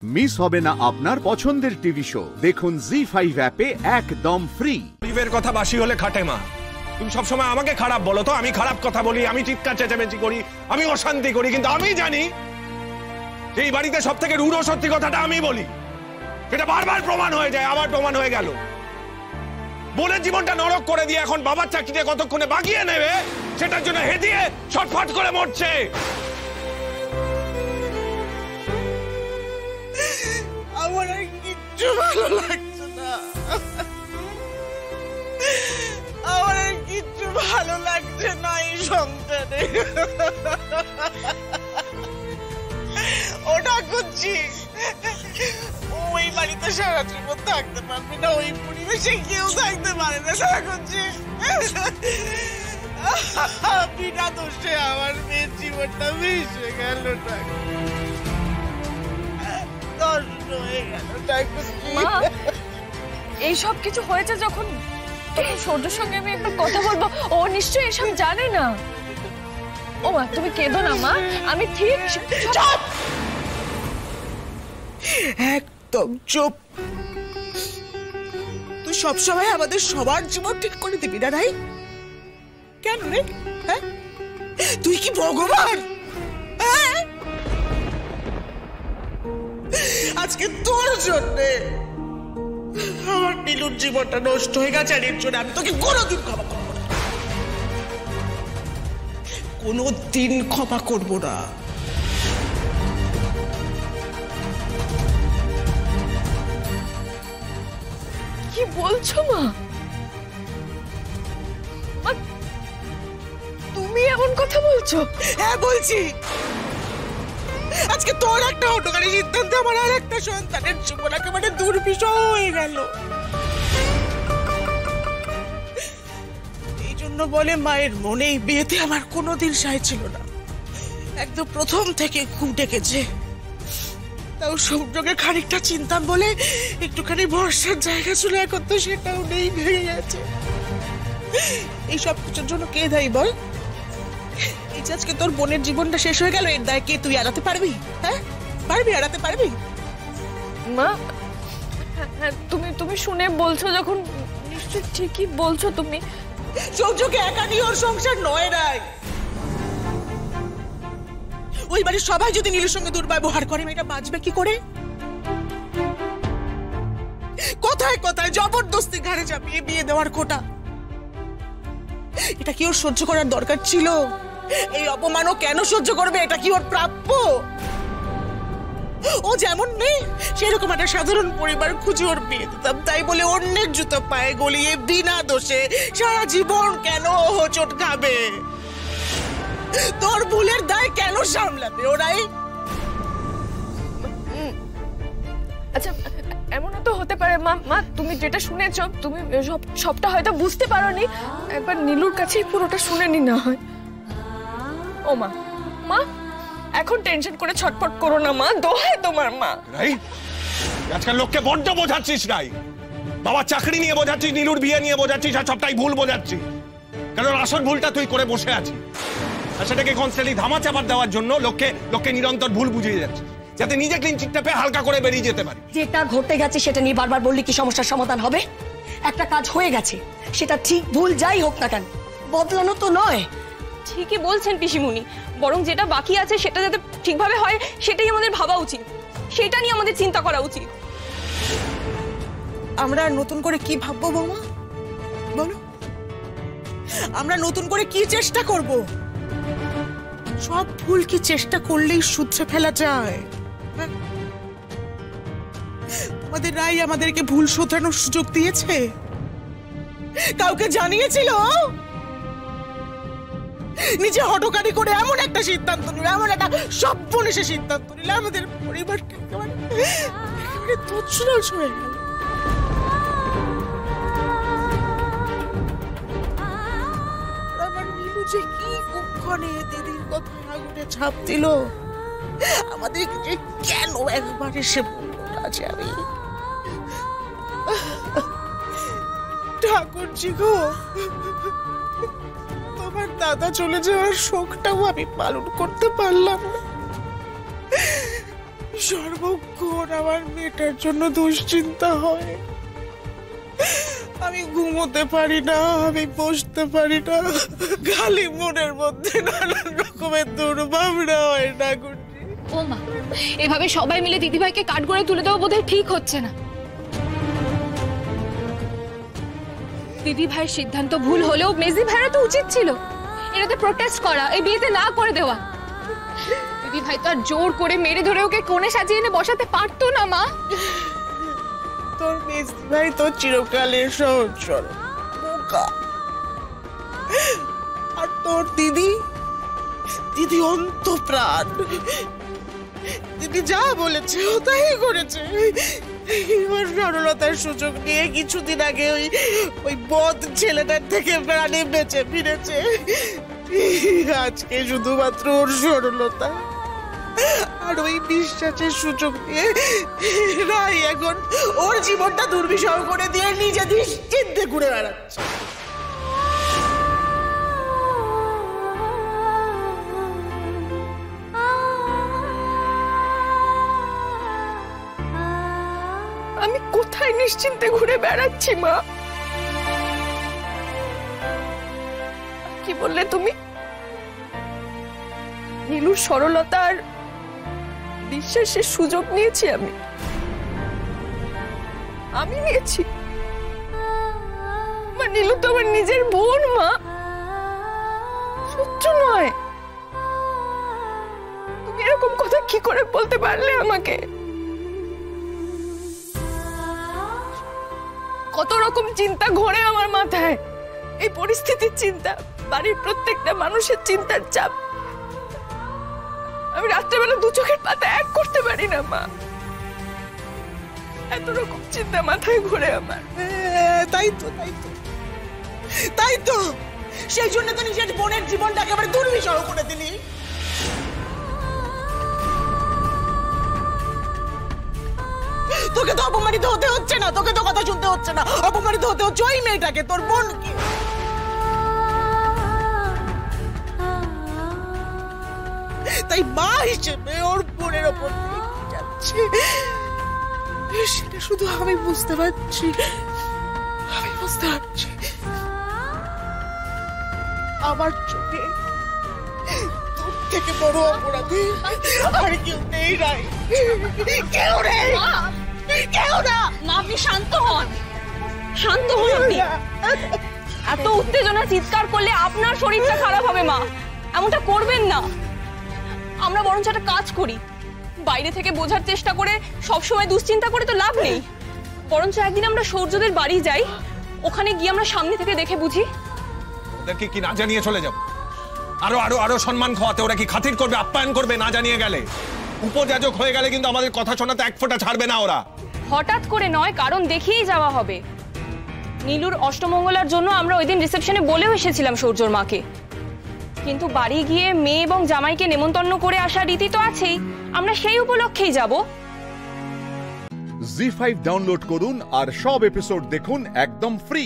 Miss হবে না আপনার পছন্দের টিভি শো। দেখুন জি5 অ্যাপে একদম ফ্রি। গরিবের কথা বাসি হলে খাটে মা। তুমি সবসময় আমাকে খারাপ বলো তো, আমি খারাপ কথা বলি, আমি চিৎকার চেঁচামেচি করি, আমি অশান্তি করি, কিন্তু আমি জানি যে এই বাড়িতে সব থেকে রূঢ় সত্যি কথাটা আমি বলি। সেটা বারবার প্রমাণ হয়ে যায়, আবার প্রমাণ হয়ে গেল। বোনের জীবনটা নরক করে দিয়ে এখন বাবার চাকরিটা কতক্ষণে বাগিয়ে নেবে সেটার জন্য হেদিয়ে ছটফট করে মরছে। আমার আর কিচ্ছু ভালো লাগছে না, আমার আর কিচ্ছু ভালো লাগছে না এই সংসারে। ওটা করছি ওই বাড়িতে সারা জীবন থাকতে পারবে না, ওই পরিবেশে কেউ থাকতে পারে না। সারা করছি বিনা দোষে আমার মেয়ের জীবনটা ভেসে গেল, এইসব কিছু হয়েছে যখন, তখন সূর্যের সঙ্গে আমি একবার কথা বলবো। ও নিশ্চয়ই এসব জানে না। ও মা, তুমি কেঁদো না মা, আমি ঠিক। চুপ, একদম চুপ। তুই সবসময় আমাদের সবার জীবন ঠিক করে দিবি না রাই? কেন রে? হ্যাঁ, তুই কি ভগবান? হ্যাঁ, আজকে তোর জন্য আমার নীলুর জীবনটা নষ্ট হয়ে গেছে, আর এর জন্য আমি তোকে কোনোদিন ক্ষমা করবো না, কোনোদিন ক্ষমা করবো না। কি বলছো মা? তুমি এমন কথা বলছো? হ্যাঁ বলছি। আজকে তোর একটা হটকারী সিদ্ধান্ত আমার আর একটা সন্তানের জীবন একেবারে দুর্বিষহ হয়ে গেল। এই জন্য বলে মায়ের মনে এই বিয়েতে আমার কোনোদিন সায় ছিল না, একদম প্রথম থেকে খুব ডেকেছে। তাও সৌর্যকে খানিকটা চিন্তাম বলে একটুখানি ভরসার জায়গা ছিল, এখন তো সেটাও নেই, ভেঙে গেছে। এই সব কিছুর জন্য কে দায়ী বল? এই যে আজকে তোর বোনের জীবনটা শেষ হয়ে গেল, এর দায় কে তুই এড়াতে পারবি? হ্যাঁ পারবি, এড়াতে পারবি? মা তুমি তুমি শুনে বলছো যখন, নিশ্চয় ঠিকই বলছো তুমি। সৌর্যকে একা নিয়ে ওর সংসার নয় রাই। ওই বাড়ির সবাই যদি নীলুর সঙ্গে দুর্ব্যবহার করে, মেয়েটা বাঁচবে কি করে? কোথায় কোথায় জবরদস্তি ঘাড়ে চাপিয়ে বিয়ে দেওয়ার কোটা, এটা কি ওর সহ্য করার দরকার ছিল? এই অপমানও কেন সহ্য করবে? এটা কি ওর প্রাপ্য? ও যেমন নেই সেরকম একটা সাধারণ পরিবার খুঁজে ওর বিয়ে দিতাম, তাই বলে অন্যের জুতো পায়ে গলিয়ে বিনা দোষে সারা জীবন কেন হোঁচট খাবে? তোর ভুলের দায় কেন সামলাবে ওরাই? আচ্ছা, এমনও তো হতে পারে মা, মা তুমি যেটা শুনেছ তুমি সবটা হয়তো বুঝতে পারোনি, একবার নীলুর কাছেই পুরোটা শুনে নি না হয়। ও মা, মা এখন টেনশন করে ছটফট করো না মা, দোহাই তোমার মা। রাই, আজকাল লোককে বড্ড বোঝাচ্ছিস রাই। বাবার চাকরি নিয়ে বোঝাচ্ছিস, নীলুর বিয়ে নিয়ে বোঝাচ্ছিস, আর সবটাই ভুল বোঝাচ্ছিস। কারণ আসল ভুলটা তুই করে বসে আছিস, আর সেটাকে কনস্ট্যান্টলি ধামা চাপার দেওয়ার জন্য লোককে নিরন্তর ভুল বুঝিয়ে যাচ্ছিস, যাতে নিজে ক্লিন চিটটা পেয়ে হালকা করে বেরিয়ে যেতে পারি। যেটা ঘটে গেছে সেটা নিয়ে বারবার বললে কি সমস্যার সমাধান হবে? একটা কাজ হয়ে গেছে, সেটা ঠিক ভুল যাই হোক না কেন বদলানো তো নয়। ঠিকই বলছেন পিসিমণি, বরং যেটা বাকি আছে সেটা যাতে ঠিকভাবে হয় সেটাই আমাদের ভাবা উচিত, সেটা নিয়ে আমাদের চিন্তা করা উচিত। আমরা নতুন করে কি ভাববো বৌমা বলো? আমরা নতুন করে কি চেষ্টা করব? সব ভুল কি চেষ্টা করলেই শুধরে ফেলা যায়? আমাদের রাই আমাদেরকে ভুল শোধরানোর সুযোগ দিয়েছে? কাউকে জানিয়েছিল? নিজে হটকারি করে এমন একটা সিদ্ধান্ত নিল, এমন একটা সর্বনেশে সিদ্ধান্ত নিল, আমাদের পরিবারটা একেবারে তছনছ হয়ে গেল। আমার নীলু যে কি কুক্ষণে দিদির কথায় আগুনে ঝাঁপ দিল, আমাদের কেন একবার এসে বলল না যে আমি ঠাকুরজি গো, তোমার দাদা চলে যাওয়ার শোকটাও আমি পালন করতে পারলাম না। সর্বক্ষণ আমার মেয়েটার জন্য দুশ্চিন্তা হয়। আমি ঘুমোতে পারি না, আমি বসতে পারি না, খালি মনের মধ্যে নানান রকমের দুর্ভাবনা হয় না। ও মা, এভাবে সবাই মিলে দিদিভাইকে কাঠগড়ায় তুলে দেওয়া বোধহয় ঠিক হচ্ছে না। দিদিভাইয়ের সিদ্ধান্ত ভুল হলেও মেজি ভাইয়ের তো উচিত ছিল এটাতে প্রোটেস্ট করা, এই বিয়েতে না করে দেওয়া। দিদিভাই তো আর জোর করে মেরে ধরে ওকে কোণে সাজিয়ে এনে বসাতে পারতো না মা। তোর মেজি ভাই তো চিরকালের সহজ সরল বোকা, আর তোর দিদি অন্তঃপ্রাণ। দিদি যা বলেছে ও তাই করেছে। ওর সরলতার সুযোগ নিয়ে কিছুদিন আগে ওই বদ ছেলেটার থেকে প্রাণে বেঁচে ফিরেছে। আজকে শুধুমাত্র ওর সরলতা আর ওই বিশ্বাসের সুযোগ নিয়ে রাই এখন ওর জীবনটা দুর্বিষহ করে দিয়ে নিজে নিশ্চিন্তে ঘুরে বেড়াচ্ছে। আমি কোথায় নিশ্চিন্তে ঘুরে বেড়াচ্ছি মা? কি বললে তুমি? নীলুর সরলতার বিশ্বাসের সুযোগ নিয়েছি আমি নিয়েছি? মা, নীলু তো আমার নিজের বোন মা, শত্রু নয়। তুমি এরকম কথা কি করে বলতে পারলে আমাকে? কত রকম চিন্তা ঘোরে আমার মাথায়, এই পরিস্থিতির চিন্তা, বাড়ির প্রত্যেকটা মানুষের চিন্তার চাপ। আমি রাত্রেবেলা দু চোখের পাতা এক করতে পারি না মা, এত রকম চিন্তা মাথায় ঘুরে আমার। তাই তো সেই জন্য তো নিজের বোনের জীবনটা একেবারে দুর্বিষহ করে দিলি। তোকে তো অপমানিত হতে হচ্ছে না, তোকে তো কথা শুনতে হচ্ছে না, অপমানিত হতে হচ্ছে ওই মেয়েটাকে, তোর বোনকে। তাই মা হিসেবে ওর বোনের ওপর যাচ্ছে সেটা শুধু আমি বুঝতে পারছি। আমার চোখে তোর থেকে বড় অপরাধী আর কেউ নেই রাই, কেউ নেই, কেউ না। মা, আপনি শান্ত হন, শান্ত হন। আপনি এত উত্তেজনা চিৎকার করলে আপনার শরীরটা খারাপ হবে মা, এমনটা করবেন না। আমরা বরঞ্চ একটা কাজ করি, বাইরে থেকে বোঝার চেষ্টা করে সবসময় দুশ্চিন্তা করে তো লাভ নেই। বরঞ্চ একদিন আমরা সূর্যদের বাড়ি যাই, ওখানে গিয়ে আমরা সামনে থেকে দেখে বুঝি। ওদেরকে কি না জানিয়ে চলে যাব? আরো আরো আরো সম্মান খাওয়াতে ওরা কি খাতির করবে, আপ্যায়ন করবে না জানিয়ে গেলে? উপযাজক হয়ে গেলে কিন্তু আমাদের কথা শোনাতে এক ফোঁটা ছাড়বে না ওরা। হঠাৎ করে নয়, কারণ দেখেই যাওয়া হবে। নীলুর অষ্টমঙ্গলার জন্য আমরা ওই দিন রিসেপশনে বলেও এসেছিলাম সূর্যর মাকে, কিন্তু বাড়ি গিয়ে মেয়ে এবং জামাইকে নেমন্তন্ন করে আসার রীতি তো আছেই, আমরা সেই উপলক্ষেই যাব। জি5 ডাউনলোড করুন আর সব এপিসোড দেখুন একদম ফ্রি।